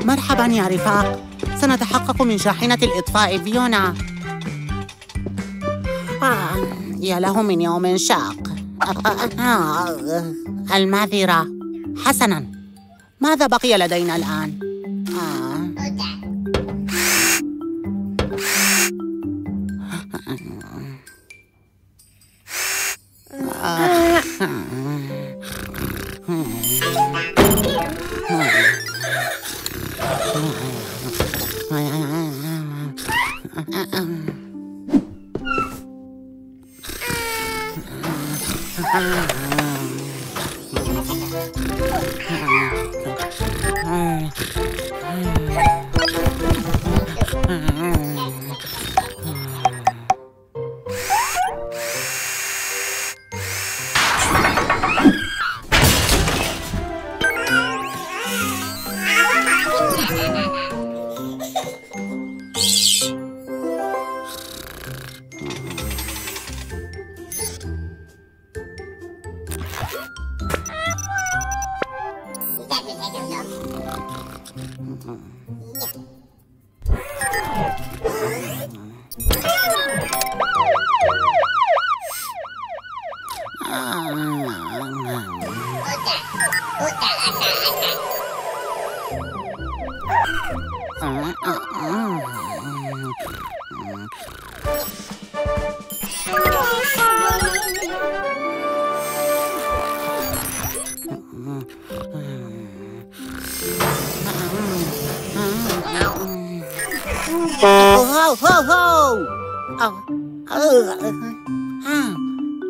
مرحباً يا رفاق، سنتحقق من شاحنة الإطفاء فيونا. يا له من يوم شاق. المعذرة. حسناً، ماذا بقي لدينا الآن؟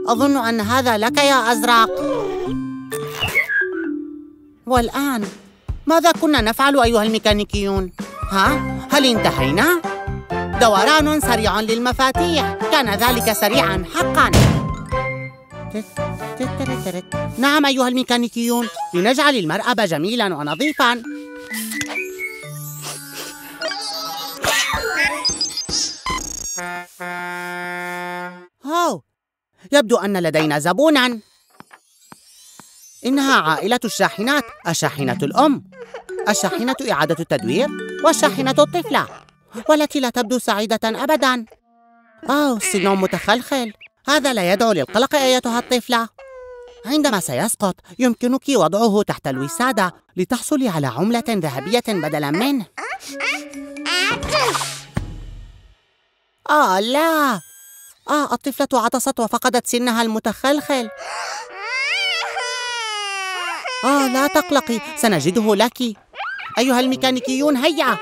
أظن أن هذا لك يا أزرق. والآن ماذا كنا نفعل أيها الميكانيكيون؟ هل انتهينا؟ دوران سريع للمفاتيح، كان ذلك سريعاً حقاً. نعم أيها الميكانيكيون، لنجعل المرأب جميلاً ونظيفاً. يبدو أن لدينا زبوناً. إنها عائلة الشاحنات، الشاحنة الأم، الشاحنة إعادة التدوير، والشاحنة الطفلة، والتي لا تبدو سعيدة أبداً. سن متخلخل، هذا لا يدعو للقلق أيتها الطفلة. عندما سيسقط يمكنك وضعه تحت الوسادة لتحصلي على عملة ذهبية بدلاً منه. لا، الطفلة عطست وفقدت سنها المتخلخل. لا تقلقي، سنجده لك. أيها الميكانيكيون هيا.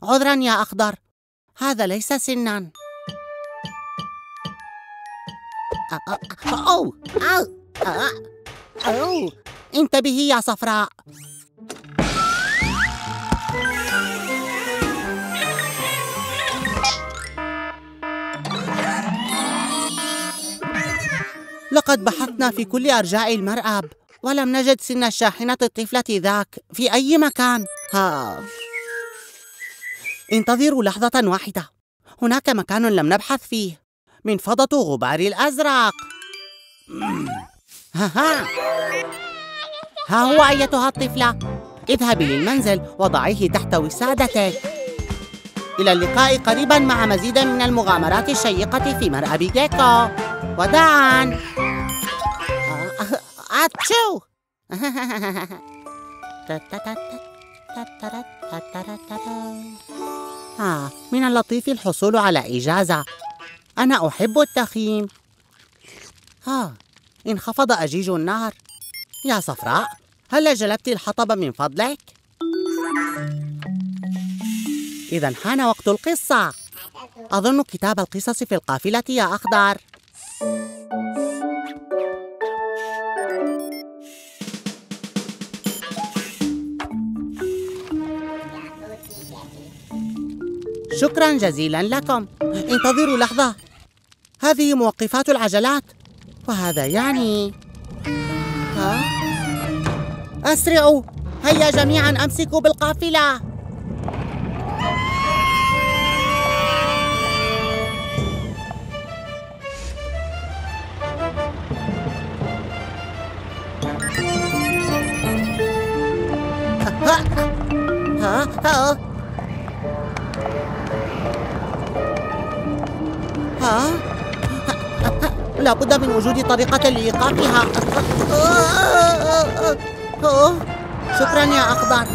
عذراً يا أخضر، هذا ليس سناً. انتبهي يا صفراء. لقد بحثنا في كل أرجاء المرأب ولم نجد سن الشاحنة الطفلة ذاك في أي مكان. انتظروا لحظة واحدة، هناك مكان لم نبحث فيه، منفضة غبار الأزرق. ها هو أيتها الطفلة، اذهبي للمنزل وضعيه تحت وسادتك. إلى اللقاء قريباً مع مزيد من المغامرات الشيقة في مرأب جيكو. وداعاً. أتشو. من اللطيف الحصول على إجازة. أنا أحب التخييم. انخفض أجيج النهر. يا صفراء، هل جلبت الحطب من فضلك؟ إذا حان وقت القصة. أظن كتاب القصص في القافلة يا أخضر. شكراً جزيلاً لكم. انتظروا لحظة، هذه موقفات العجلات، وهذا يعني أسرعوا، هيا جميعاً أمسكوا بالقافلة. لا بد من وجود طريقة لإيقافها. شكرا يا أخضر.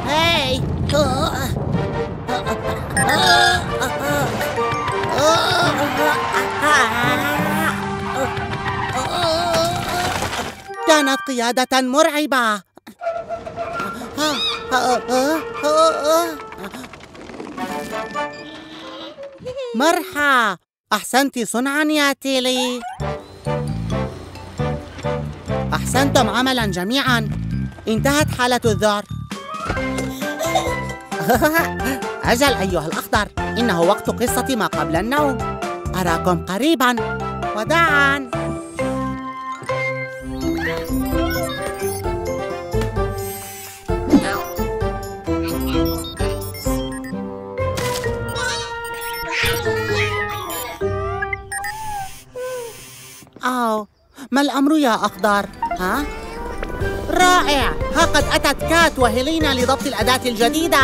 هاي كانت قيادة مرعبة. مرحى، أحسنت صنعا يا تيلي. أحسنتم عملا جميعا. انتهت حالة الذعر. أجل أيها الأخضر، إنه وقت قصة ما قبل النوم. أراكم قريبا. وداعا. ما الأمر يا أخضر؟ رائع! ها قد أتت كات وهيلينا لضبط الأداة الجديدة.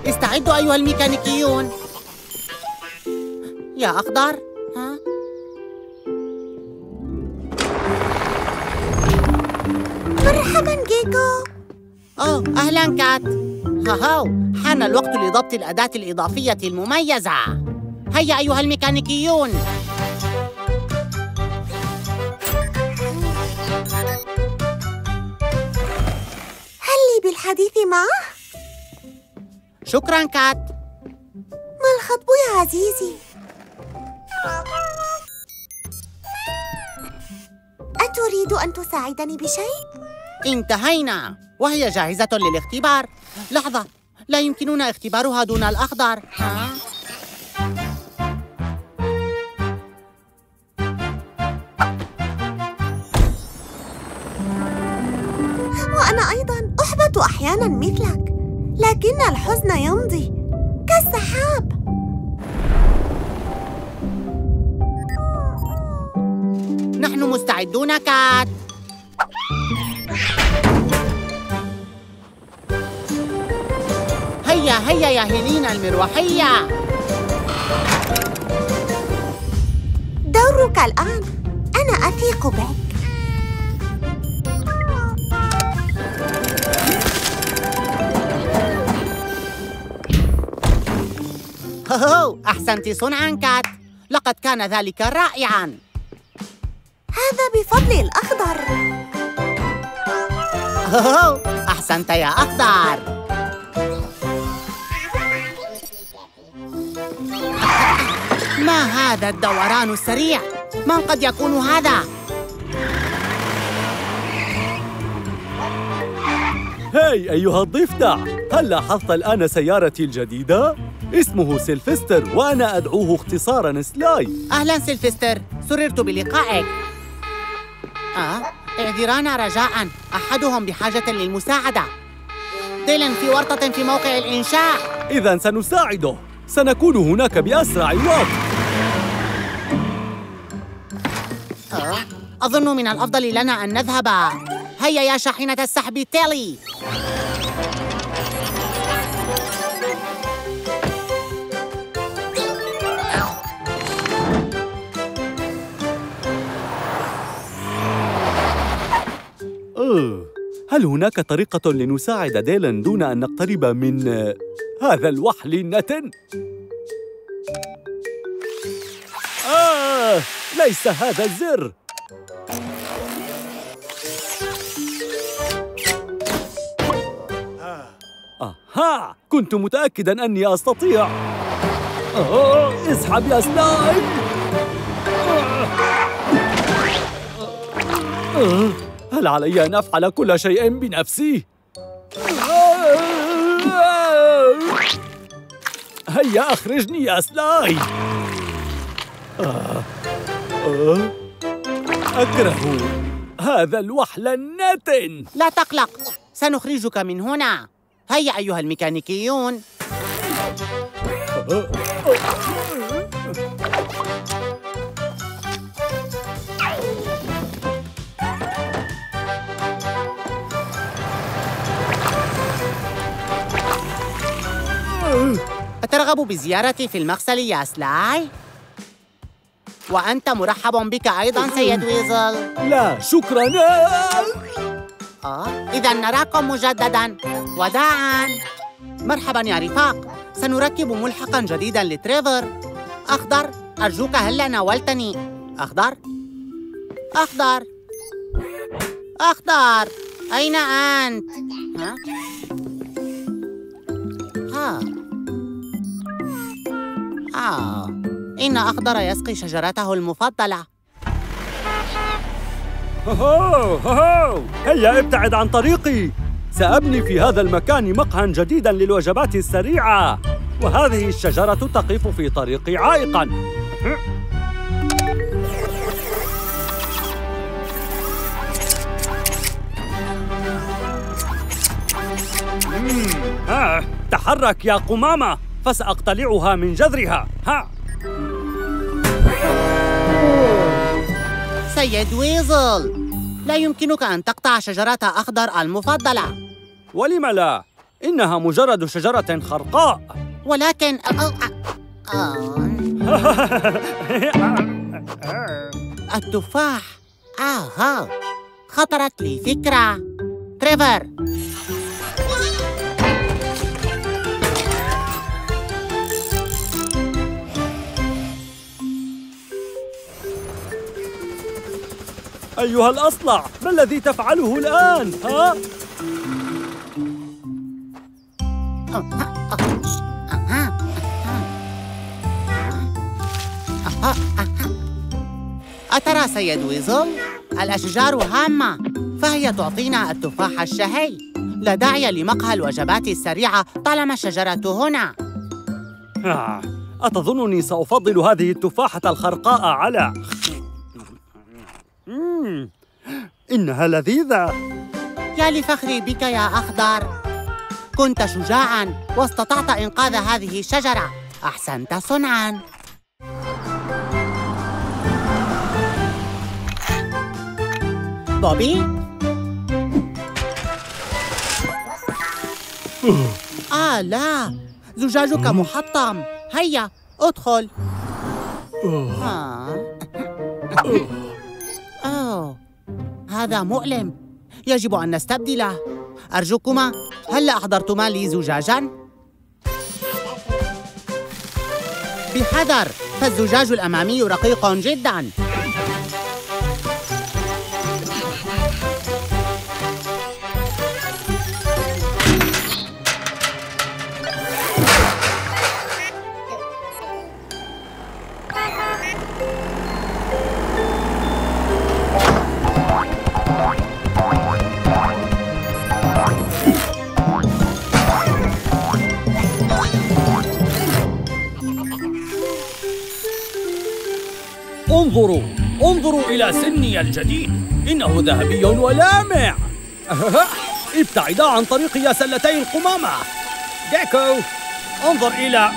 استعدوا أيها الميكانيكيون. يا أخضر؟ مرحبا جيكو. أهلا كات. هاو حان الوقت لضبط الأداة الإضافية المميزة. هيا أيها الميكانيكيون. بالحديث معه؟ شكراً كات. ما الخطب يا عزيزي؟ أتريد أن تساعدني بشيء؟ انتهينا وهي جاهزة للاختبار. لحظة، لا يمكننا اختبارها دون الأخضر. وأنا أيضاً أحبط أحياناً مثلك، لكن الحزن يمضي كالسحاب. نحن مستعدون كات. هيا هيا يا هيلينا المروحية. دورك الآن. أنا أثق بك. أحسنت صنعاً كات. لقد كان ذلك رائعاً. هذا بفضل الأخضر. أحسنت يا أخضر. ما هذا الدوران السريع؟ من قد يكون هذا؟ هاي أيها الضفدع، هل لاحظت الآن سيارتي الجديدة؟ اسمه سيلفستر وأنا أدعوه اختصاراً سلاي. أهلاً سيلفستر، سررت بلقائك. اعذرانا رجاءً، أحدهم بحاجة للمساعدة. ديلن في ورطة في موقع الإنشاء. إذن سنساعده، سنكون هناك بأسرع وقت. أظن من الأفضل لنا أن نذهب. هيا يا شاحنة السحب تيلي. هل هناك طريقة لنساعد ديلن دون أن نقترب من هذا الوحل النتن؟ ليس هذا الزر. كنت متأكداً أني أستطيع. اسحب يا سلايم. هل علي أن أفعل كل شيء بنفسي؟ هيا أخرجني يا سلاي. أكره هذا الوحل النتن. لا تقلق، سنخرجك من هنا. هيا أيها الميكانيكيون. أترغب بزيارتي في المغسل يا سلاي؟ وأنت مرحب بك أيضاً سيد ويزل. لا شكراً. إذا نراكم مجدداً. وداعاً. مرحباً يا رفاق، سنركب ملحقاً جديداً لتريفر. أخضر، أرجوك هلّا ناولتني. أخضر؟ أخضر؟ أخضر، أين أنت؟ إن أخضر يسقي شجرته المفضلة. هيا ابتعد عن طريقي. سأبني في هذا المكان مقهى جديداً للوجبات السريعة، وهذه الشجرة تقف في طريقي عائقاً. تحرك يا قمامة فسأقتلعها من جذرها. سيد ويزل، لا يمكنك أن تقطع شجرة أخضر المفضلة. ولم لا؟ إنها مجرد شجرة خرقاء. ولكن التفاح. خطرت لي فكرة. تريفر، أيها الأصلع، ما الذي تفعله الآن؟ أترى سيد ويزل؟ الأشجار هامة، فهي تعطينا التفاح الشهي. لا داعي لمقهى الوجبات السريعة طالما الشجرة هنا. أتظنني سأفضل هذه التفاحة الخرقاء على... إنها لذيذة. يا لفخري بك يا أخضر، كنت شجاعاً واستطعت إنقاذ هذه الشجرة. أحسنت صنعاً. بوبي؟ لا، زجاجك محطم. هيا ادخل. هذا مؤلم، يجب أن نستبدله. أرجوكما، هل أحضرتما لي زجاجاً؟ بحذر، فالزجاج الأمامي رقيق جداً. انظروا إلى سني الجديد، إنه ذهبي ولامع. ابتعدا عن طريقي يا سلتي القمامة. ديكو، انظر إلى...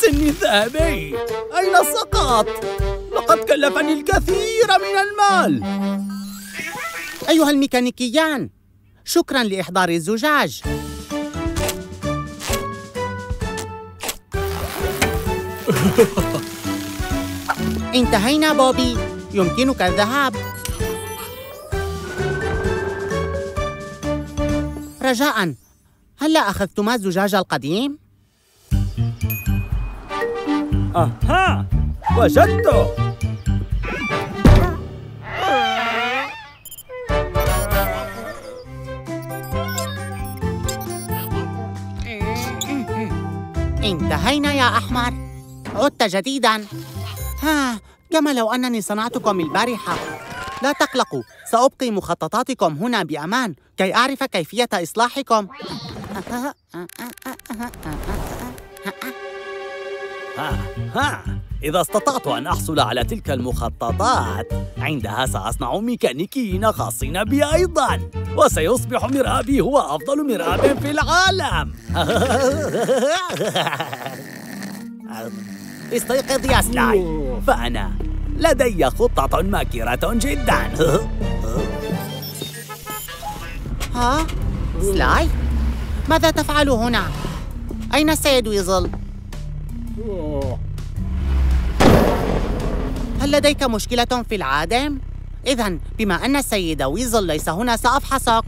سني الذهبي أين سقط؟ لقد كلفني الكثير من المال. أيها الميكانيكيان، شكراً لإحضار الزجاج. انتهينا بوبي، يمكنك الذهاب. رجاءً، هل أخذتما الزجاج القديم؟ وجدته. انتهينا يا أحمر، عدت جديداً. كما لو أنني صنعتكم البارحة. لا تقلقوا، سأبقي مخططاتكم هنا بأمان كي أعرف كيفية إصلاحكم. إذا استطعت أن أحصل على تلك المخططات، عندها سأصنع ميكانيكيين خاصين بي أيضاً، وسيصبح مرآبي هو أفضل مرآب في العالم. استيقظ يا سلاي، فأنا لدي خطة ماكرة جداً. ها؟ سلاي؟ ماذا تفعل هنا؟ أين السيد ويزل؟ هل لديك مشكلة في العادم؟ إذن بما أن السيد ويزل ليس هنا سأفحصك.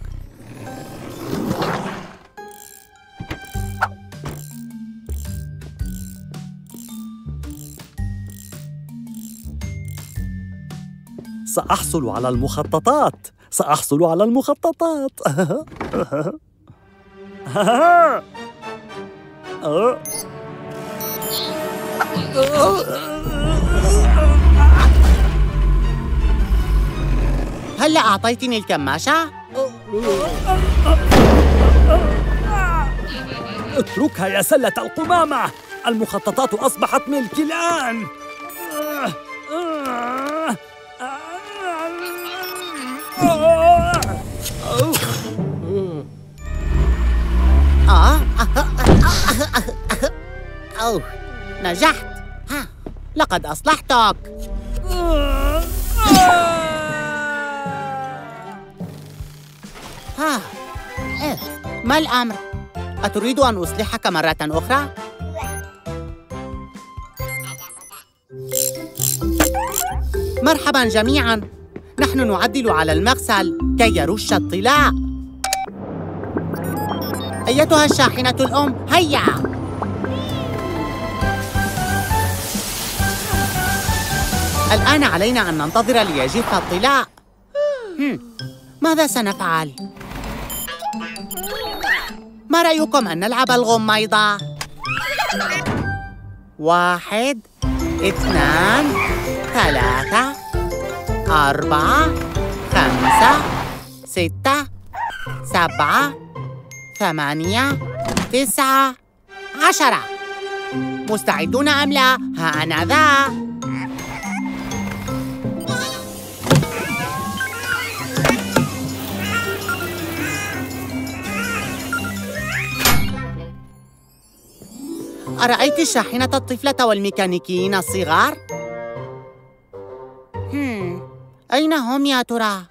سأحصل على المخططات. سأحصل على المخططات. هل أعطيتني الكماشة؟ اتركها يا سلة القمامة. المخططات أصبحت ملكي الآن. أوه، نجحت. لقد أصلحتك. ما الأمر؟ أتريد أن أصلحك مرة أخرى؟ مرحباً جميعاً. نحن نعدل على المغسل كي يرش الطلاء. أيتها الشاحنة الأم، هيا! الآن علينا أن ننتظر ليجف الطلاء. ماذا سنفعل؟ ما رأيكم أن نلعب الغميضة؟ 1 2 3 4 5 6 7 8 9 10. مستعدون أم لا؟ ها أنا ذا. أرأيت الشاحنة الطفلة والميكانيكيين الصغار؟ أين هم يا ترى؟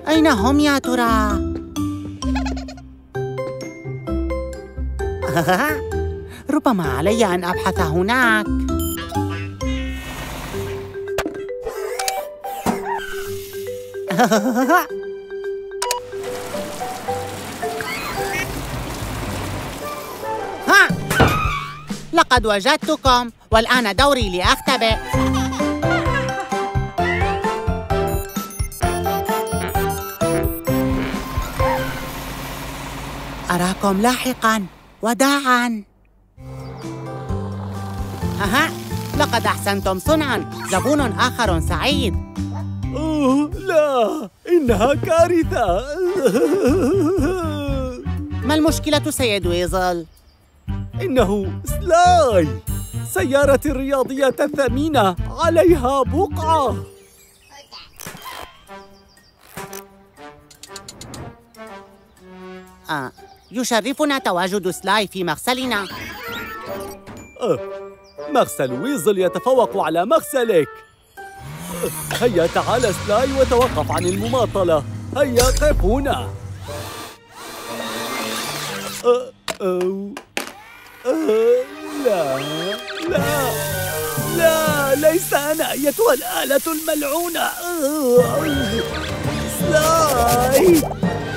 أين هم يا ترى؟ ربما علي أن أبحث هناك. لقد وجدتكم، والآن دوري لأختبئ. أراكم لاحقاً. وداعاً. لقد أحسنتم صنعاً. زبون آخر سعيد. لا، إنها كارثة. ما المشكلة سيد ويزل؟ إنه سلاي، سيارتي الرياضية الثمينة عليها بقعة. يشرفنا تواجد سلاي في مغسلنا. مغسل ويزل يتفوق على مغسلك. هيا تعال سلاي وتوقف عن المماطلة. هيا قف هنا. لا لا لا، ليس أنا أيتها الآلة الملعونة. سلاي،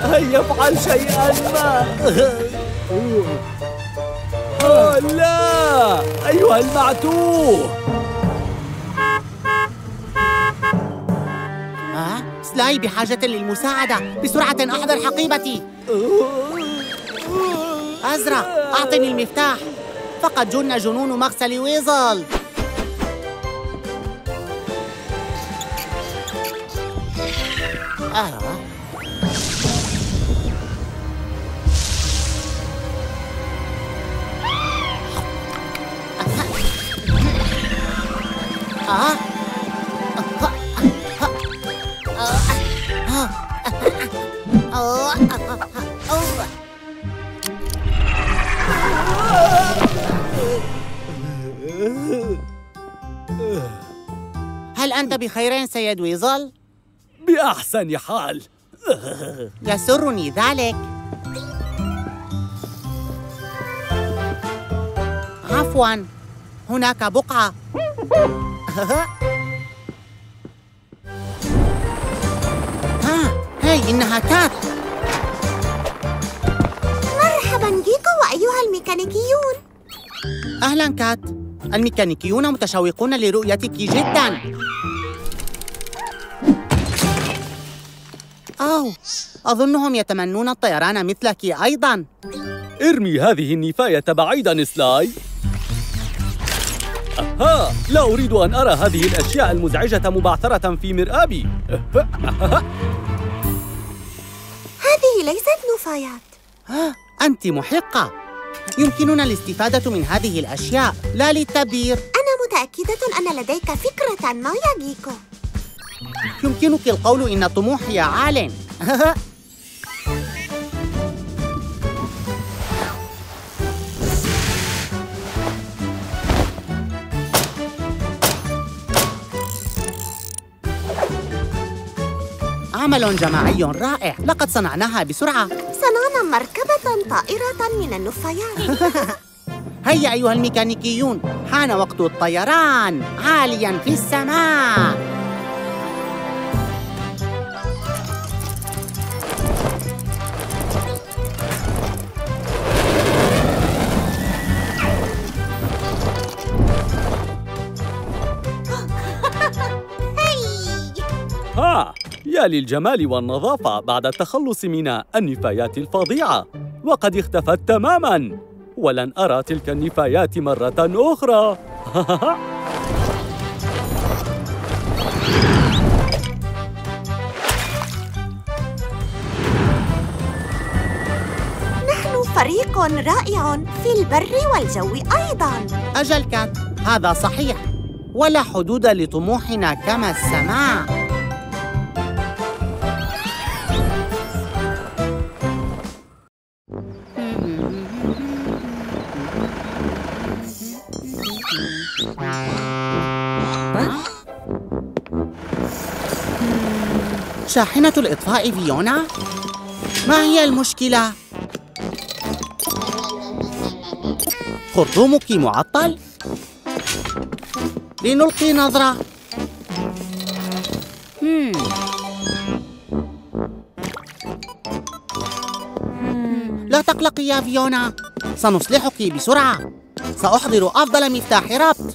هيا افعل شيئاً ما. لا أيها المعتوه. سلاي بحاجة للمساعدة. بسرعة أحضر حقيبتي. أزرق، أعطني المفتاح. فقد جن جنون مغسل ويزل. هل أنت بخير سيد ويزل؟ بأحسن حال. يسرني ذلك. عفواً، هناك بقعة. هاي إنها كات. مرحباً جيكو وأيها الميكانيكيون. أهلاً كات. الميكانيكيون متشوقون لرؤيتك جداً. أظنهم يتمنون الطيران مثلك أيضاً. ارمي هذه النفاية بعيداً سلاي. لا أريد أن أرى هذه الأشياء المزعجة مبعثرة في مرآبي. هذه ليست نفايات. أنت محقة. يمكننا الاستفادة من هذه الأشياء، لا للتبذير. أنا متأكدة أن لديك فكرة ما يا جيكو. يمكنك القول إن طموحي عال. عمل جماعي رائع. لقد صنعناها بسرعة. صنعنا مركبة طائرة من النفايات. هيا أيها الميكانيكيون، حان وقت الطيران عالياً في السماء. يا للجمال والنظافة بعد التخلص من النفايات الفظيعة، وقد اختفت تماماً، ولن أرى تلك النفايات مرة أخرى. نحن فريق رائع في البر والجو أيضاً. أجل كات، هذا صحيح، ولا حدود لطموحنا كما السماء. شاحنة الإطفاء فيونا؟ ما هي المشكلة؟ خرطومك معطل؟ لنلقي نظرة. لا تقلقي يا فيونا، سنصلحك بسرعة. سأحضر أفضل مفتاح ربط.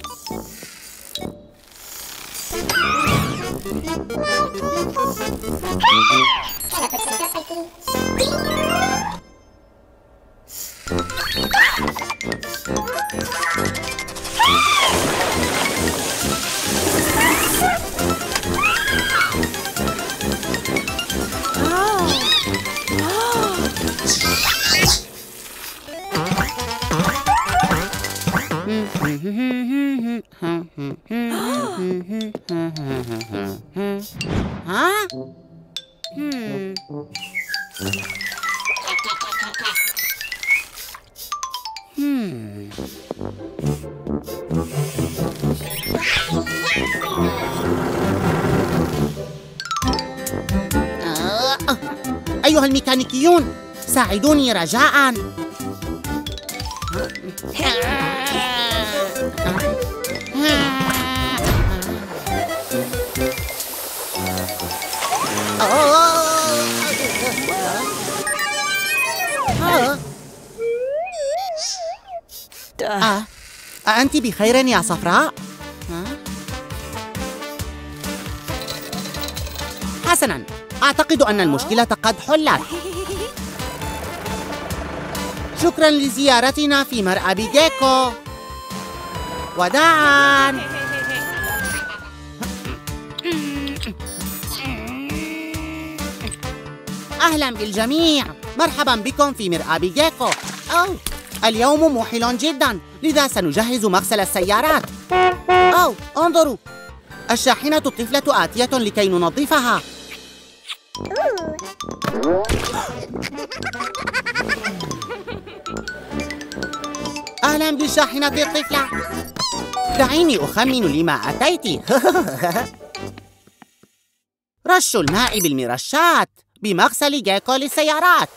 أيها الميكانيكيون، ساعدوني رجاءً. أأنت بخير يا صفراء؟ حسناً، أعتقد أن المشكلة قد حلت. شكراً لزيارتنا في مرآب جيكو. وداعاً. أهلاً بالجميع، مرحباً بكم في مرآب جيكو. اليوم موحل جداً، لذا سنجهز مغسل السيارات. انظروا، الشاحنة الطفلة آتية لكي ننظفها. أهلاً بالشاحنة الطفلة. دعيني أخمن لما أتيت. رش الماء بالمرشات بمغسل جيكو للسيارات.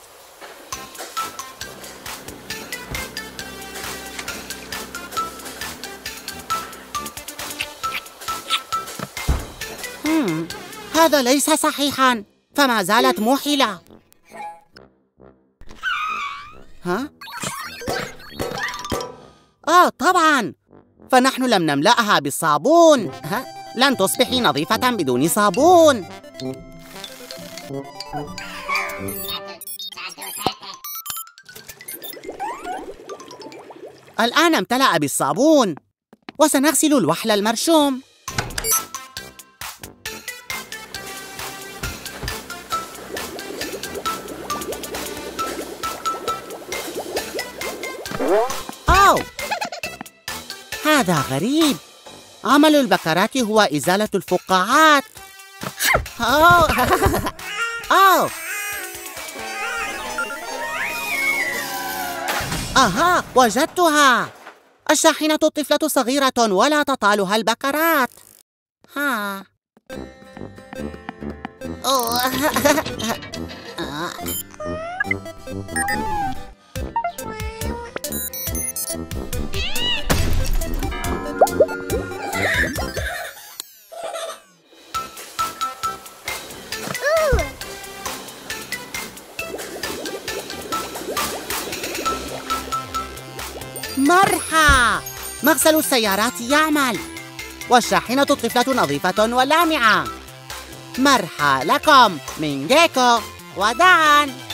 هذا ليس صحيحاً، فما زالت موحلة. ها؟ طبعاً، فنحن لم نملأها بالصابون. لن تصبحي نظيفة بدون صابون. الآن امتلأ بالصابون، وسنغسل الوحل المرشوم. أوه، هذا غريب. عمل البكرات هو إزالة الفقاعات. أوه. أها، وجدتها. الشاحنة الطفلة صغيرة ولا تطالها البكرات. مرحى، مغسل السيارات يعمل، والشاحنة الطفلة نظيفة ولامعة. مرحى لكم من جيكو، وداعاً.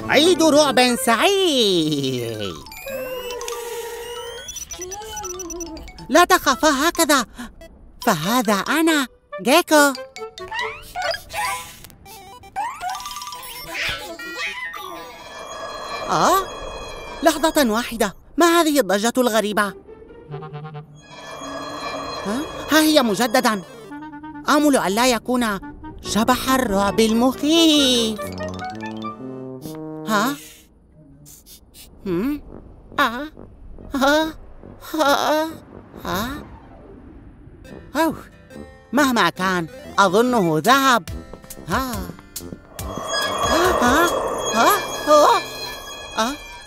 عيد رعب سعيد. لا تخافا هكذا، فهذا أنا جيكو. لحظة واحدة، ما هذه الضجة الغريبة؟ ها هي مجددا. آمل ألا يكون شبح الرعب المخيف. مهما كان أظنه ذهب.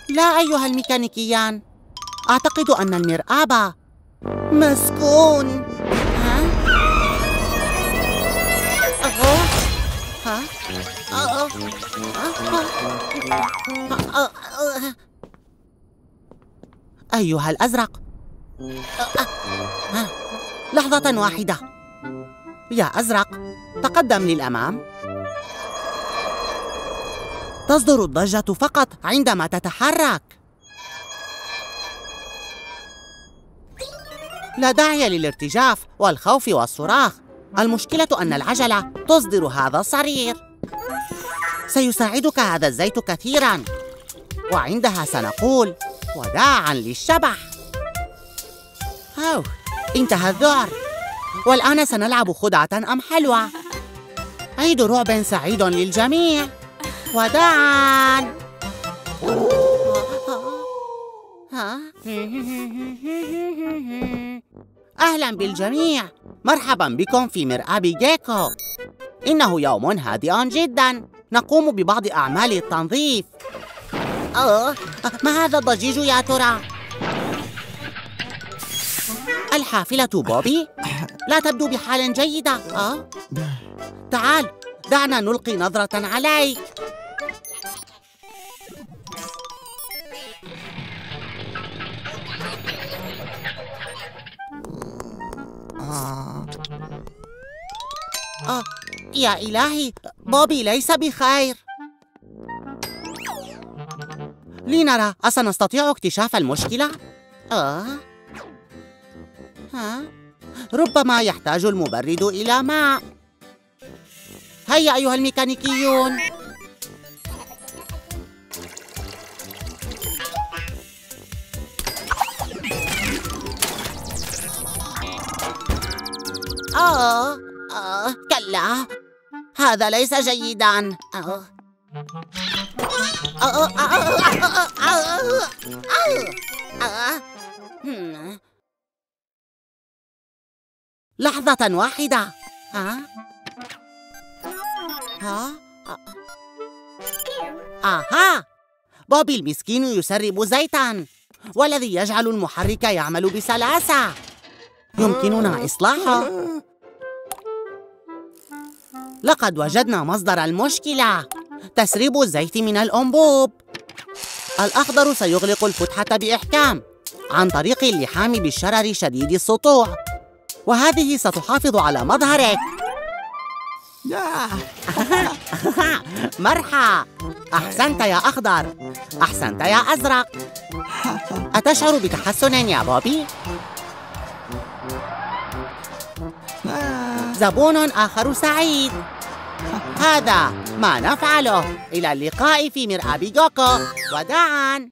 لا أيها الميكانيكيان، أعتقد أن المرآب مسكون. أيها الأزرق. لحظة واحدة يا أزرق، تقدم للأمام. تصدر الضجة فقط عندما تتحرك. لا داعي للارتجاف والخوف والصراخ. المشكلة أن العجلة تصدر هذا الصرير. سيساعدك هذا الزيت كثيراً، وعندها سنقول وداعاً للشبح. انتهى الذعر، والآن سنلعب خدعة أم حلوة. عيد رعب سعيد للجميع، وداعاً. أهلاً بالجميع، مرحباً بكم في مرآب جيكو. إنه يوم هادئ جداً، نقوم ببعض أعمال التنظيف. ما هذا الضجيج يا ترى؟ الحافلة بوبي لا تبدو بحال جيدة. تعال، دعنا نلقي نظرة عليك. يا إلهي، بوبي ليس بخير. لنرى، أسنستطيع اكتشاف المشكلة؟ ربما يحتاج المبرد إلى ماء. هيا أيها الميكانيكيون. كلا، هذا ليس جيداً. لحظة واحدة. آها، بوبي المسكين يسرب زيتاً، والذي يجعل المحرك يعمل بسلاسة. يمكننا إصلاحه. لقد وجدنا مصدر المشكلة، تسريب الزيت من الأنبوب. الأخضر سيغلق الفتحة بإحكام عن طريق اللحام بالشرر شديد السطوع، وهذه ستحافظ على مظهرك. مرحى، أحسنت يا أخضر، أحسنت يا أزرق. أتشعر بتحسن يا بوبي؟ زبون آخر سعيد. هذا ما نفعله. إلى اللقاء في مرآب جوكو. وداعاً.